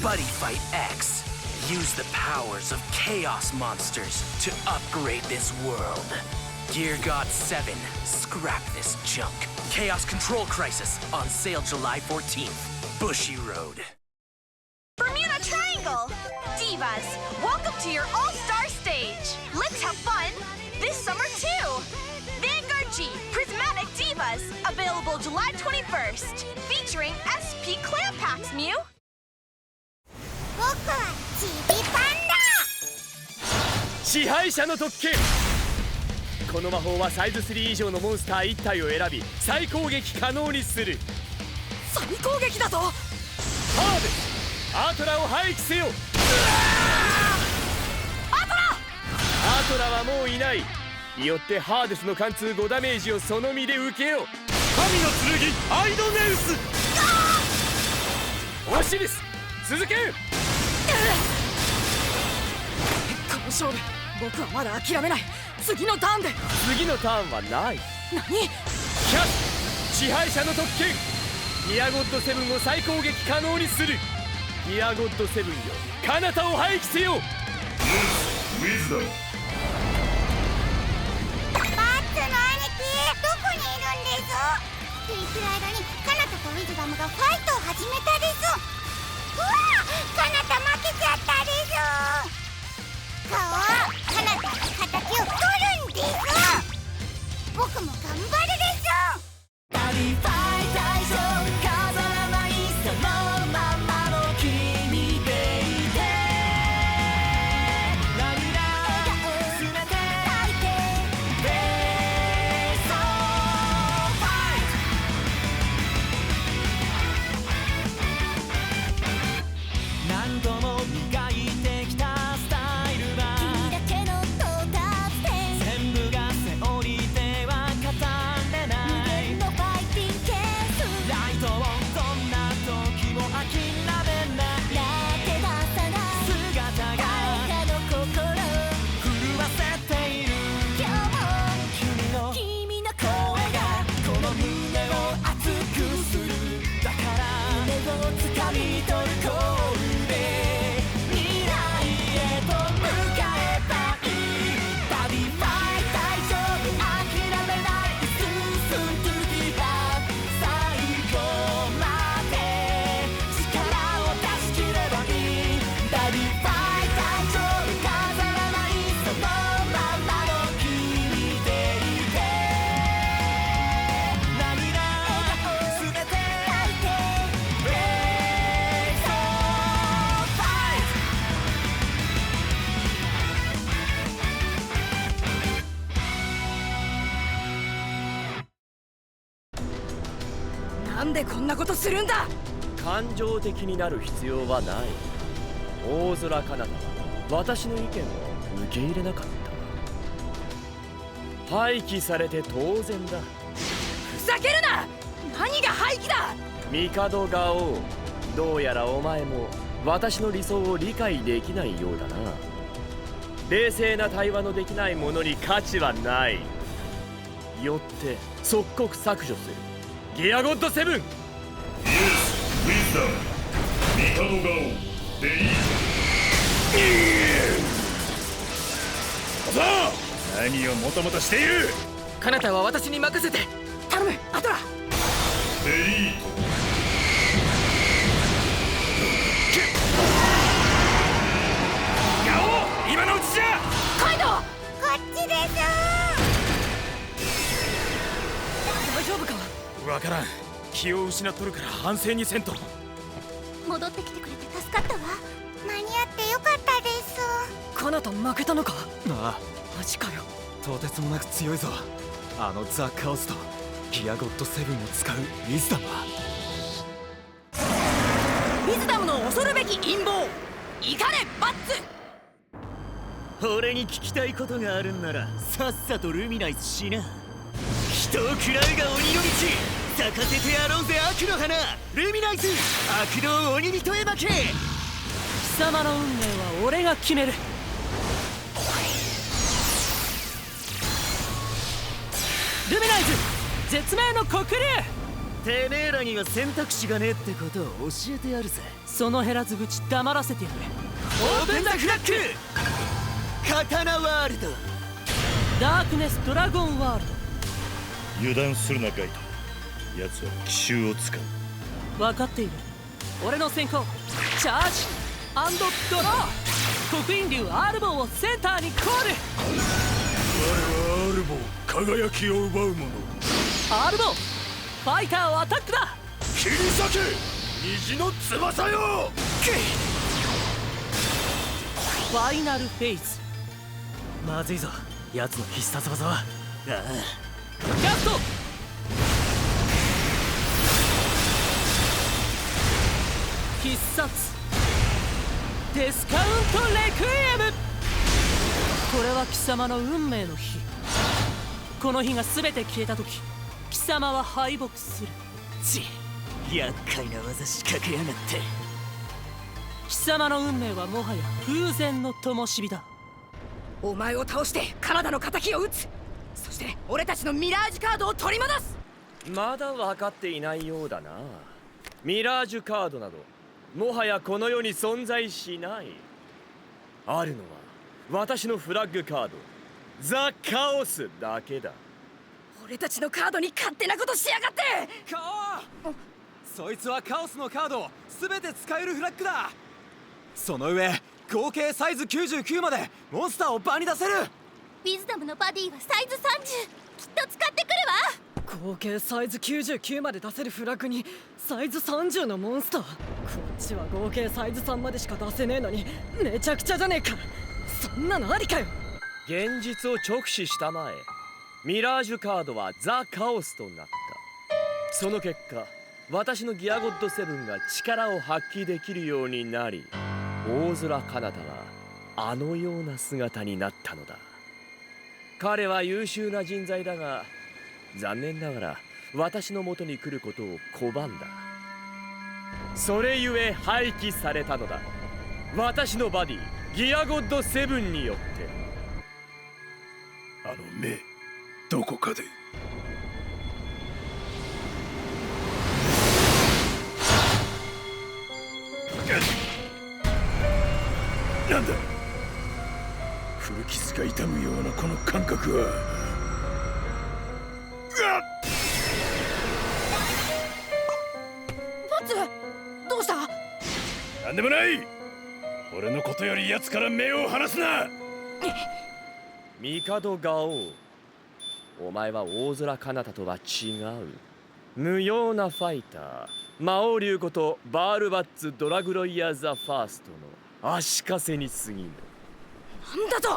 Buddy Fight X. Use the powers of Chaos Monsters to upgrade this world. Gear God 7. Scrap this junk. Chaos Control Crisis on sale July 14th. Bushy Road. Bermuda Triangle! Divas, welcome to your all-star stage! Let's have fun this summer too! Vanguard G Prismatic Divas, available July 21st. Featuring SP Clam Packs, Mew! 僕はチビパンダ。支配者の特権。この魔法はサイズ3以上のモンスター1体を選び再攻撃可能にする。再攻撃だと。ハーデアートラを廃棄せよ。アートラアートラはもういない。よってハーデスの貫通5ダメージをその身で受けよ。神の剣アイドネウス。オシリス続け。この勝負僕はまだ諦めない。次のターンで。次のターンはない。何？キャス支配者の特権。ギアゴッド7を再攻撃可能にする。ギアゴッド7よ彼方を廃棄せよ。バッツの兄貴、どこにいるんです？って言ってる間にカナタとウィズダムがファイトを始めたです。うわあ、カナタ負けちゃったです。顔はカナタの敵を取るんです。僕も頑張るです。バディファイ大将飾らないそのままの君でいて。涙をすべて吐いてベースファイト。何度も磨いてきたスタイルは君だけの到達点。全部がセオリーでは語れない無限のファイティングケース。ライトをどんな時も諦めないやって出さない姿が誰かの心震わせている。今日も君の声がこの胸を熱くする。だから夢を掴み取るコールで未来へと向かえばいい。バディファイ大丈夫諦めないで進んできた。最後まで力を出し切ればいい。バディファイ大丈夫飾らないそのままの君でいて。涙をすべて吐いてブレイクファイト。なんでこんなことするんだ。感情的になる必要はない。大空彼方は私の意見を受け入れなかった。廃棄されて当然だ。ふざけるな。何が廃棄だ。帝が王、どうやらお前も私の理想を理解できないようだな。冷静な対話のできないものに価値はない。よって即刻削除する。ギアゴッド7。イエス、ウィズダム、帝が王、でいい。さあ、何をもたもたしている。カナタは私に任せて。頼むアトラ。デリート。ガオ、今のうちじゃ。カイドウこっちです。大丈夫か。わからん。気を失っとるから反省にせんと。戻ってきてくれて助かったわ。間に合ってよかったです。カナタ負けたのか。あマジかよ。あ、とてつもなく強いぞ。あのザ・カオスとギアゴッド7を使うウィズダムは。ウィズダムの恐るべき陰謀。いかれバッツ。俺に聞きたいことがあるんならさっさとルミナイスしな。人を食らうが鬼の道。咲かせてやろうぜ悪の花。ルミナイス悪の鬼人へ負け。貴様の運命は俺が決める。ルミナイズ絶命の黒竜。てめえらには選択肢がねえってことを教えてやるぜ。その減らず口黙らせてやる。オープンザフラッグ刀ワールド。ダークネスドラゴンワール油断するなガイド。奴は奇襲を使う。ド。分かっている。俺の先行チャージドロー。刻印竜アルボーをセンターにコール。我はアルボー、輝きを奪う者。アルボーファイターをアタックだ。切り裂け虹の翼よ。ファイナルフェイズ。まずいぞ、奴の必殺技は。キャスト必殺デスカウントレクイエム。これは貴様の運命の日。この日が全て消えた時、貴様は敗北する。厄介な技仕掛けやがって。貴様の運命はもはや風前の灯火だ。お前を倒してカナダの敵を撃つ。そして俺たちのミラージュカードを取り戻す。まだ分かっていないようだな。ミラージュカードなどもはやこの世に存在しない。あるのは私のフラッグカードザ・カオスだけだ。俺たちのカードに勝手なことしやがって。そいつはカオスのカードを全て使えるフラッグだ。その上合計サイズ99までモンスターを場に出せる。ウィズダムのバディはサイズ30、きっと使ってくるわ。合計サイズ99まで出せるフラグにサイズ30のモンスター。こっちは合計サイズ3までしか出せねえのにめちゃくちゃじゃねえか。そんなのありかよ。現実を直視したまえ、ミラージュカードはザ・カオスとなった。その結果、私のギアゴッドセブンが力を発揮できるようになり、大空彼方はあのような姿になったのだ。彼は優秀な人材だが、残念ながら私の元に来ることを拒んだ。それゆえ廃棄されたのだ。私のバディギアゴッドセブンによって。あの目、どこかで。なんだ、古傷が痛むようなこの感覚は。ポッツ、どうした？なんでもない。俺のことより奴から目を離すな。帝ガオウ、お前は大空彼方とは違う無用なファイター、魔王竜ことバールバッツ・ドラグロイヤー・ザ・ファーストの足かせに過ぎぬ。なんだと？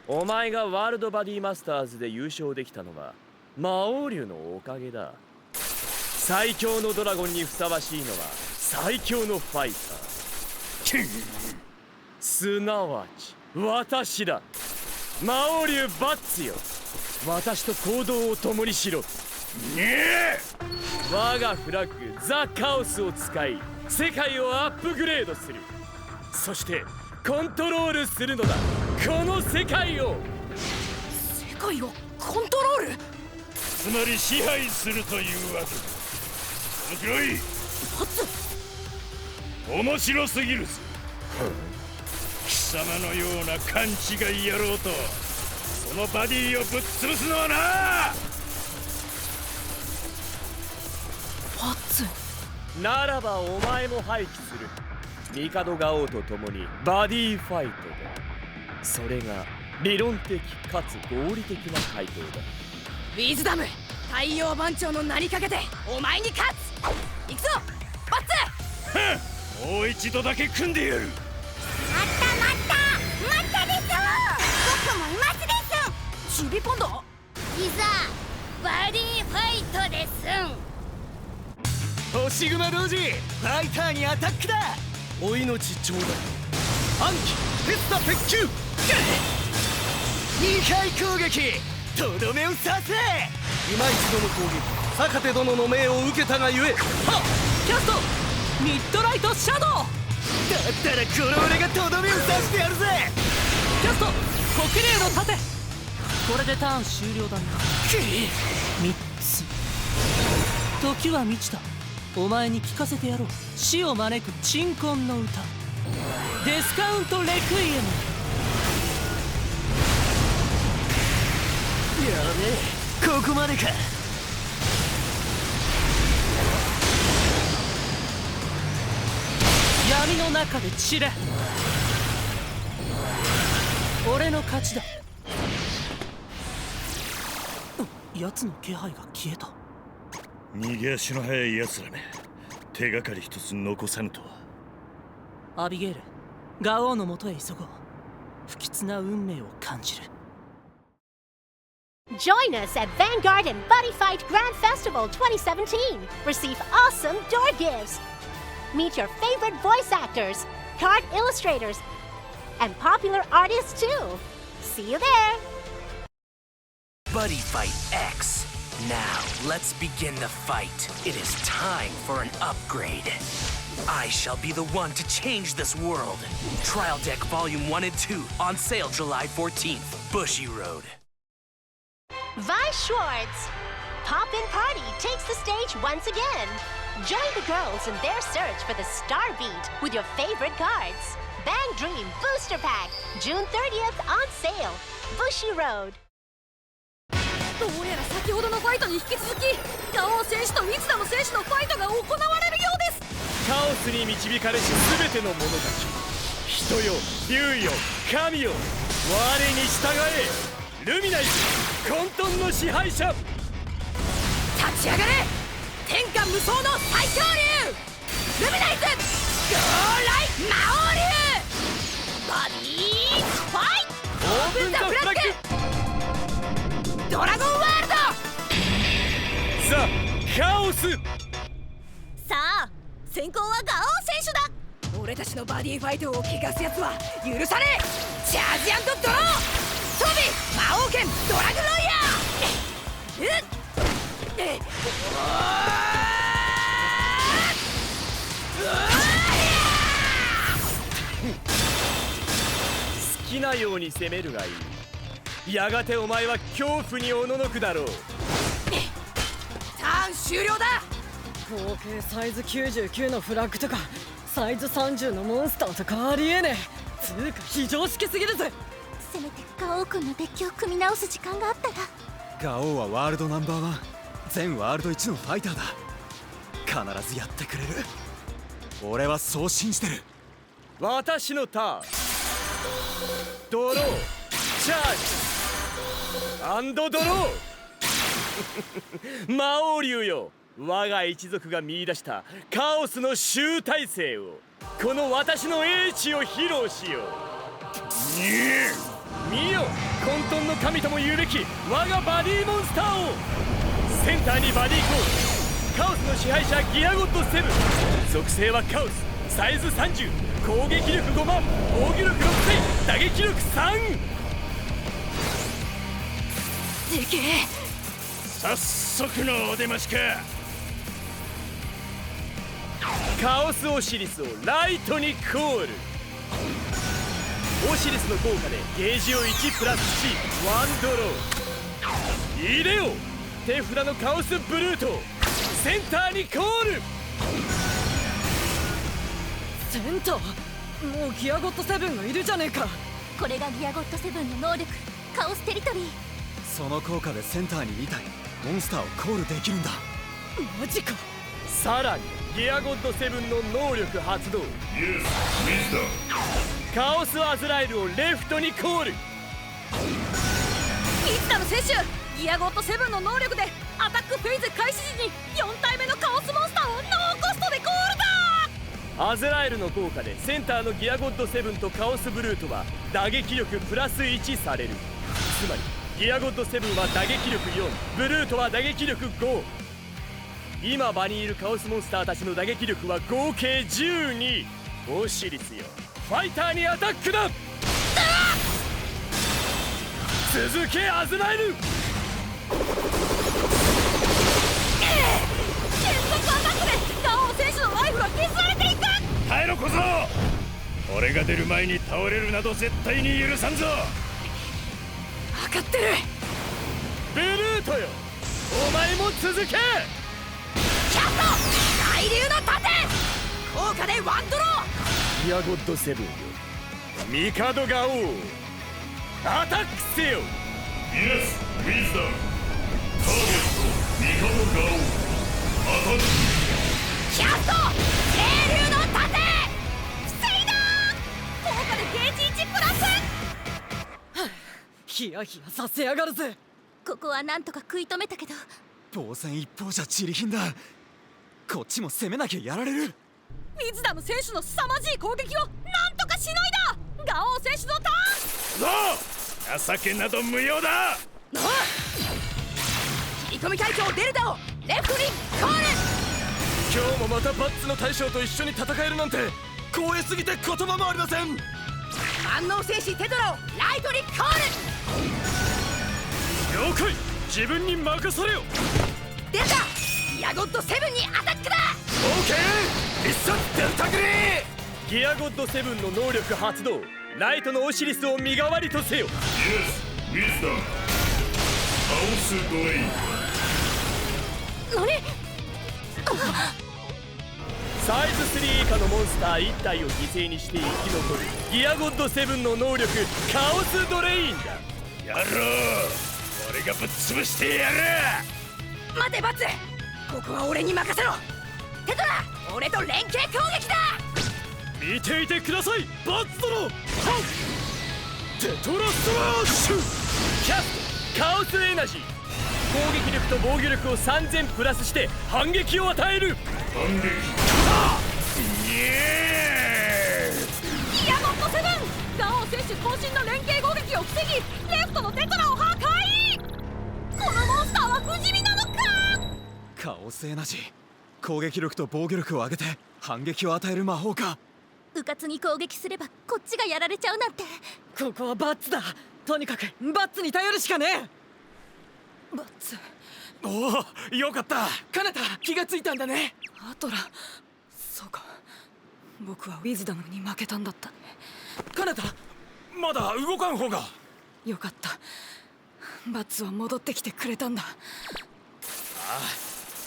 お前がワールドバディマスターズで優勝できたのは魔王竜のおかげだ。最強のドラゴンにふさわしいのは最強のファイター、すなわち私だ。魔王竜バッツよ、私と行動を共にしろ。我がフラッグザ・カオスを使い世界をアップグレードする。そしてコントロールするのだ、この世界を。世界をコントロール？つまり支配するというわけだ。面白い。ポッツ、面白すぎるぞ。貴様のような勘違い野郎とそのバディをぶっ潰すのはな。ポッツ、ならばお前も廃棄する。帝ガオウと共にバディファイトだ。それが理論的かつ合理的な回答だ。ウィズダム、太陽番長の名にかけてお前に勝つ。行くぞバッツ。もう一度だけ組んでやる。待ったです。僕もいますです。チビポンド、いざバディファイトです。星熊同時ファイターにアタックだ。お命ちょうだい。暗記フェスタ鉄球。2回攻撃、とどめを刺せ。今一度の攻撃、坂手殿の命を受けたがゆえ。キャストミッドライトシャドウ。だったらこの俺がとどめを刺してやるぜ。キャスト黒竜の盾。これでターン終了だな。3つ。時は満ちた。お前に聞かせてやろう。死を招く鎮魂の歌、デスカウントレクイエム。やべえ、ここまでか。闇の中で散れ。俺の勝ちだ。奴の気配が消えた。逃げ足の速い奴らめ、手がかり一つ残さぬとは。アビゲール、ガオーのもとへ急ごう。不吉な運命を感じる。Join us at Vanguard and Buddy Fight Grand Festival 2017. Receive awesome door gifts. Meet your favorite voice actors, card illustrators, and popular artists too. See you there. Buddy Fight X. Now, let's begin the fight. It is time for an upgrade. I shall be the one to change this world. Trial Deck Volume 1 and 2 on sale July 14th. Bushy Road. Vi Schwartz. Pop-In Party takes the stage once again. Join the girls in their search for the Star Beat with your favorite cards. Bang Dream Booster Pack, June 30th on sale. Bushy Road. どうやら先ほどのファイトに引き続きガオー選手とウィズダム選手のファイトが行われるようです。カオスに導かれし全ての者たち、人よ、竜よ、神よ、我に従え。ルミナイズ混沌の支配者。立ち上がれ、天下無双の最強竜ルミナイズゴーライ魔王竜バディファイト。オープンザフラッグドラゴンワールド。ザ・カオス。さあ先行はガオー選手だ。俺たちのバディファイトを汚すやつは許さねえ。チャージ&ドロー装備魔王剣ドラグロイヤー。好きなように攻めるがいい。やがてお前は恐怖におののくだろう。ターン終了だ。合計サイズ99のフラッグとかサイズ30のモンスターとかありえねえ。つうか非常識すぎるぜ。せめてガオー君のデッキを組み直す時間があったら。ガオーはワールドナンバーワン、全ワールド1のファイターだ。必ずやってくれる。俺はそう信じてる。私のターン。ドロー、チャージ&ドロー。魔王竜よ、我が一族が見出したカオスの集大成をこの私の英知を披露しよう。見よ、混沌の神とも言うべき我がバディモンスターを。センターにバディコール、カオスの支配者ギアゴッド7。属性はカオス、サイズ30、攻撃力5万、防御力6000、打撃力3。でけえ。早速のお出ましか。カオスオシリスをライトにコール。オシリスの効果でゲージを1プラスし1ドロー。入れよ、手札のカオスブルートをセンターにコール。センター、もうギアゴット7がいるじゃねえか。これがギアゴット7の能力、カオステリトリー。その効果でセンターに2体モンスターをコールできるんだ。マジか。さらにギアゴッド7の能力発動。カオスアズラエルをレフトにコール。ウィズダム選手、ギアゴット7の能力でアタックフェーズ開始時に4体目のカオスモンスターをノーコストでコールだ。アズラエルの効果でセンターのギアゴッド7とカオスブルートは打撃力プラス1される。つまりギアゴッド7は打撃力4、ブルートは打撃力5。今場にいるカオスモンスターたちの打撃力は合計12。オシリスよ、ファイターにアタックだ。続けアズラエル。連続アタックでガオー選手のライフが削られていく。耐えろ小僧。俺が出る前に倒れるなど絶対に許さんぞ。分かってる。ブルートよ、お前も続け。雷流の盾効果でワンドロギアゴッドセブンよ、帝が王アタックせよ。イエス、ウィズダム。ターゲット、帝が王アタック。キャスト雷流の盾防いだ効果でゲージ1プラス。ヒヤヒヤさせやがるぜ。ここはなんとか食い止めたけど、防戦一方じゃ散り品だ。こっちも攻めなきゃやられる。ウィズダム選手の凄まじい攻撃をなんとかしのいだ。ガオー選手のターン。情けなど無用だ。切り込み隊長デルタをレフトにコール。今日もまたバッツの大将と一緒に戦えるなんて光栄すぎて言葉もありません。万能戦士テドラをライトにコール。了解、自分に任されよ。デルタギアゴッドセブンにアタックだ。オーケー、一発デルタグリー。ギアゴッドセブンの能力発動。ライトのオシリスを身代わりとせよ。イエス、ウィズダム。カオスドレイン。何？サイズ3以下のモンスター1体を犠牲にして生き残るギアゴッドセブンの能力カオスドレインだ。やろう、俺がぶっ潰してやる。待てバツ、ここは俺に任せろ。テトラ俺と連携攻撃だ。見ていてくださいバッツ殿。テトラスマッシュ。キャストカオスエナジー。攻撃力と防御力を3000プラスして反撃を与える。反撃。ギアゴッドセブンガオー選手渾身の連携攻撃を防ぎレフトのテトラを破壊。このモンスターは不死身なのか。カオスエナジー、攻撃力と防御力を上げて反撃を与える魔法か。うかつに攻撃すればこっちがやられちゃうなんて。ここはバッツだ。とにかくバッツに頼るしかねえ。バッツ。おお、よかった。カナタ気がついたんだね。アトラ、そうか、僕はウィズダムに負けたんだったね。カナタ、まだ動かん方が。よかった、バッツは戻ってきてくれたんだ。ああ、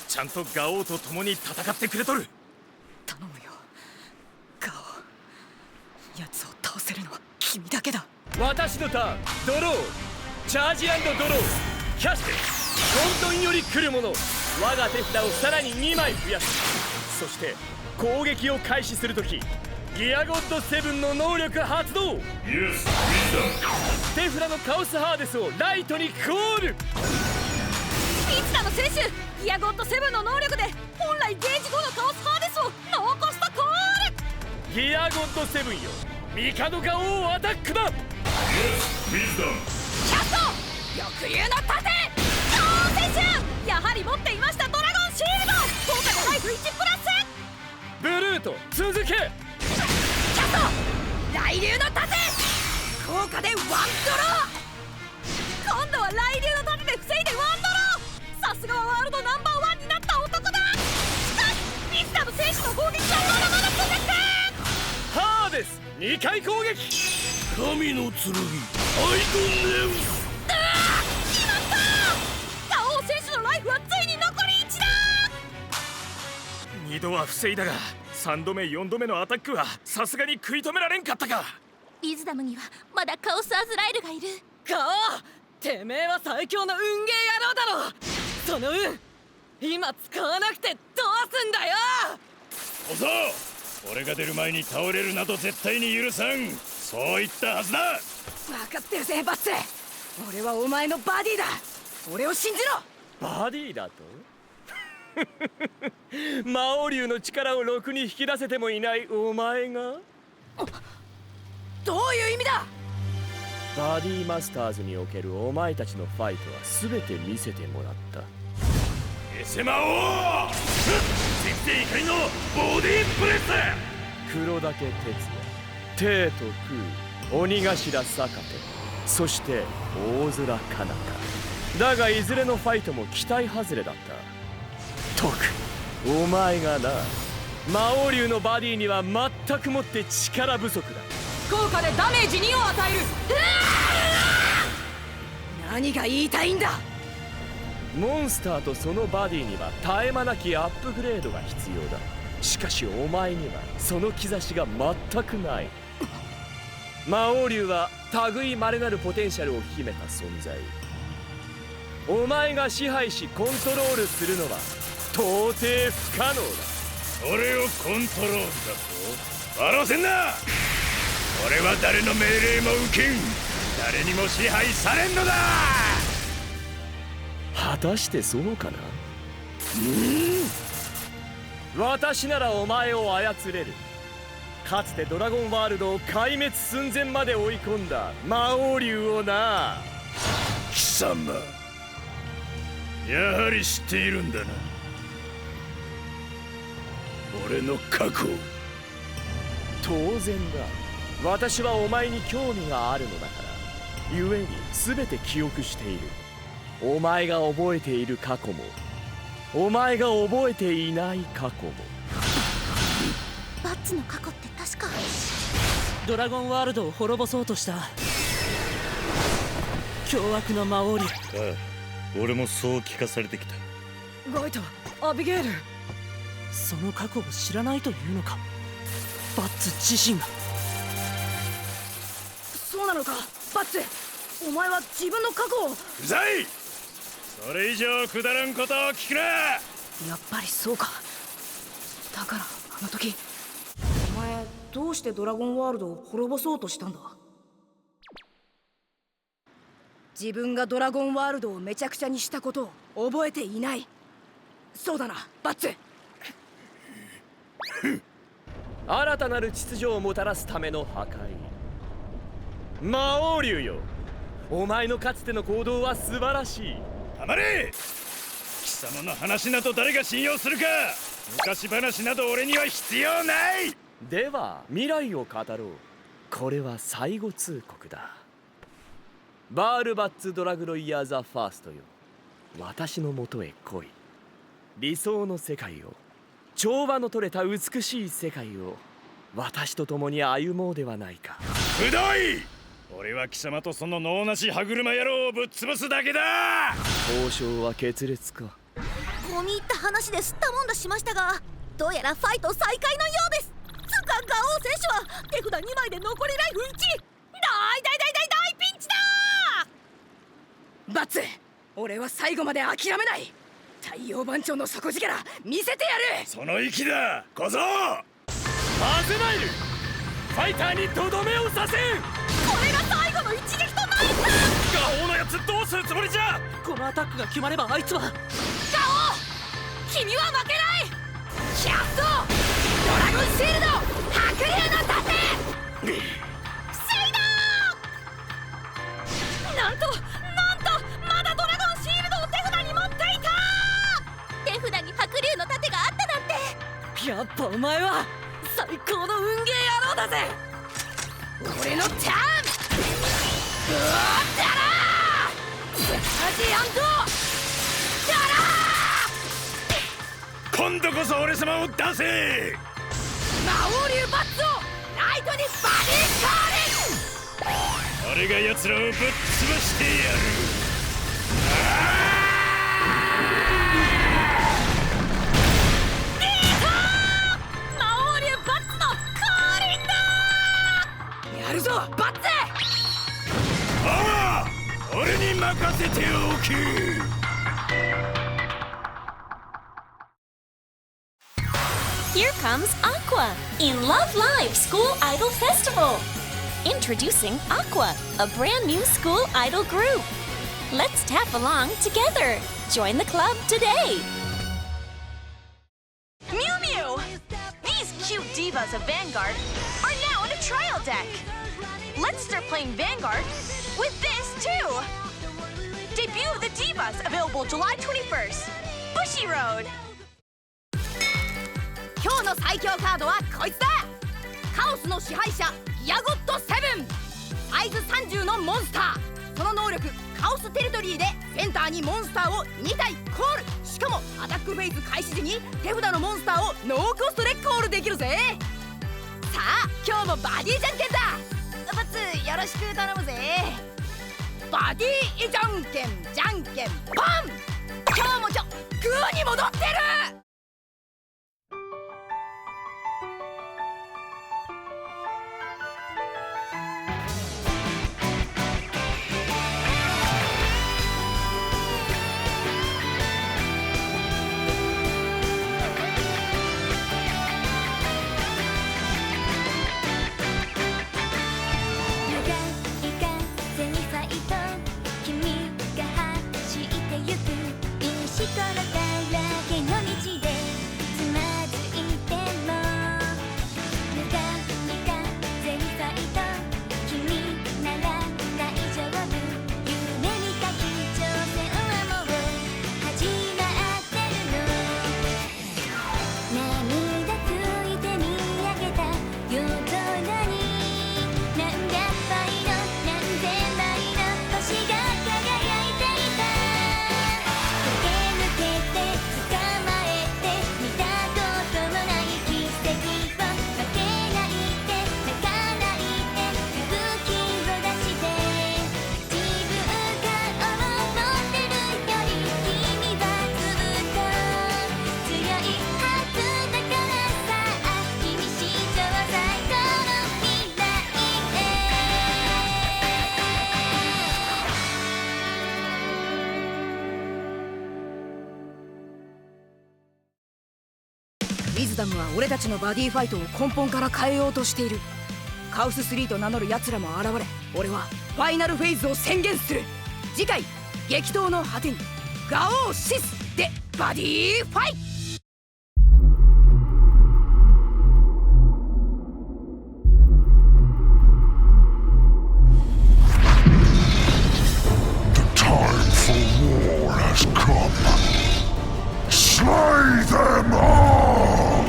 ちゃんとガオーと共に戦ってくれとる。頼むよガオ、奴を倒せるのは君だけだ。私のターン、ドロー、チャージ&ドロー、キャステ混沌より来るもの。我が手札をさらに2枚増やす。そして攻撃を開始するときギアゴッドセブンの能力発動。イエス、ウィズダム。手札のカオスハーデスをライトにコール。ウィズダム選手ギアゴッドセブンの能力で本来ゲージ後のカオスハーデスをノーコストコール。ギアゴッドセブンよ、帝が王アタックだ。イエス、ウィズダム。キャスト翼竜の盾。ガオー選手やはり持っていましたドラゴンシールド。効果でライフ1プラス。ブルート続け。キャスト雷流の盾効果でワンドロー。今度は雷流の盾で防いでワンドロー。さすがはワールドナンバーワンになった男だ。しかしウィズダム選手の攻撃はまだまだ続く。ハーデス2回攻撃。神の剣アイコンネウス。決まった。ガオー選手のライフはついに残り1だ。2度は防いだが3度目4度目のアタックはさすがに食い止められんかったか。ウィズダムにはまだカオスアズライルがいる。ガオ、てめえは最強の運ゲー野郎だろ。その運今使わなくてどうすんだよ。小僧、俺が出る前に倒れるなど絶対に許さん。そう言ったはずだ。分かってるぜバッツ。俺はお前のバディだ。俺を信じろ。バディだと魔王竜の力をろくに引き出せてもいないお前が。どういう意味だ。バディマスターズにおけるお前たちのファイトは全て見せてもらった。エセ魔王先生怒りのボディープレス。黒岳哲也、帝都空、鬼頭坂手、そして大空かなた。だがいずれのファイトも期待外れだった。特お前がな、魔王竜のバディには全くもって力不足だ。効果でダメージ2を与える。何が言いたいんだ。モンスターとそのバディには絶え間なきアップグレードが必要だ。しかしお前にはその兆しが全くない。魔王竜は類まれなるポテンシャルを秘めた存在。お前が支配しコントロールするのは到底不可能だ。俺をコントロールだと笑わせんな。俺は誰の命令も受けん。誰にも支配されんのだ。果たしてそうかな。私ならお前を操れる。かつてドラゴンワールドを壊滅寸前まで追い込んだ魔王竜をな。貴様、やはり知っているんだな、俺の過去。当然だ。私はお前に興味があるのだから、故に全て記憶している。お前が覚えている過去も、お前が覚えていない過去も。バッツの過去って確かドラゴンワールドを滅ぼそうとした凶悪な魔王竜。ああ、俺もそう聞かされてきた。ガイト、アビゲール。その過去を知らないというのか、バッツ自身が。そうなのか、バッツ。お前は自分の過去を。うざい。それ以上くだらんことを聞くな。やっぱりそうか。だからあの時お前どうしてドラゴンワールドを滅ぼそうとしたんだ。自分がドラゴンワールドをめちゃくちゃにしたことを覚えていない。そうだな、バッツ。新たなる秩序をもたらすための破壊。魔王竜よ、お前のかつての行動は素晴らしい。黙れ。貴様の話など誰が信用するか。昔話など俺には必要ない。では未来を語ろう。これは最後通告だ。バールバッツ・ドラグロイヤー・ザ・ファーストよ、私のもとへ来い。理想の世界を、調和の取れた美しい世界を私と共に歩もうではないか。くどい。俺は貴様とその能なし歯車野郎をぶっ潰すだけだ。交渉は決裂か。込み入った話で吸ったもんだしましたが、どうやらファイト再開のようです。つかガオウ選手は手札2枚で残りライフ1。大ピンチだー。バッツ、俺は最後まで諦めない。太陽番長の底力見せてやる。その息だ小僧。マゼナイル、ファイターにとどめをさせん。これが最後の一撃となるんだ。ガオのやつどうするつもりじゃ。このアタックが決まればあいつは。ガオ、君は負けない。キャストドラゴンシールド白竜の盾。防いだー。なんとまだドラゴンシールドを手札に持っていた。手札に白竜の盾があったなんて。やっぱお前は最高の運ゲー野郎だぜ。俺のターン。うわっだらー。チャージアンドだらー。今度こそ俺様を出せ。魔王竜バッツをライトにバディカーリング。俺が奴らをぶっ潰してやる。魔王竜バッツの降臨だ。やるぞバッツ。ああ、俺に任せておけ。Here comes Aqua in Love Live School Idol Festival. Introducing Aqua, a brand new school idol group. Let's tap along together. Join the club today. Mew Mew! These cute divas of Vanguard are now in a trial deck. Let's start playing Vanguard with this too. Debut of the Divas available July 21st. Bushy Road. 今日の最強カードはこいつだ。カオスの支配者ギアゴッド7。合図30のモンスター。その能力カオステリトリーでセンターにモンスターを2体コール。しかもアタックフェイズ開始時に手札のモンスターをノーコストでコールできるぜ。さあ今日もバディじゃんけんだ。バツよろしく頼むぜ。バディじゃんけんじゃんけんポン。今日もグーに戻ってる。ウィズダムは俺たちのバディファイトを根本から変えようとしている。カオス3と名乗る奴らも現れ、俺はファイナルフェイズを宣言する。次回激闘の果てにガオーシスでバディファイト。Slay them all!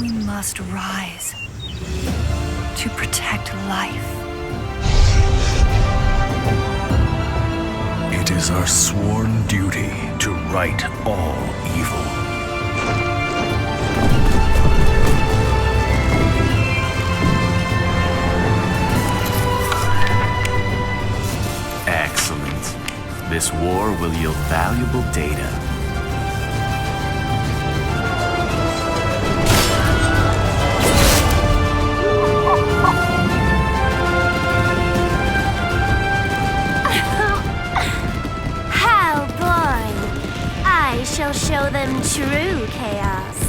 We must rise to protect life. It is our sworn duty to right all evil. Excellent. This war will yield valuable data. How boring! I shall show them true chaos.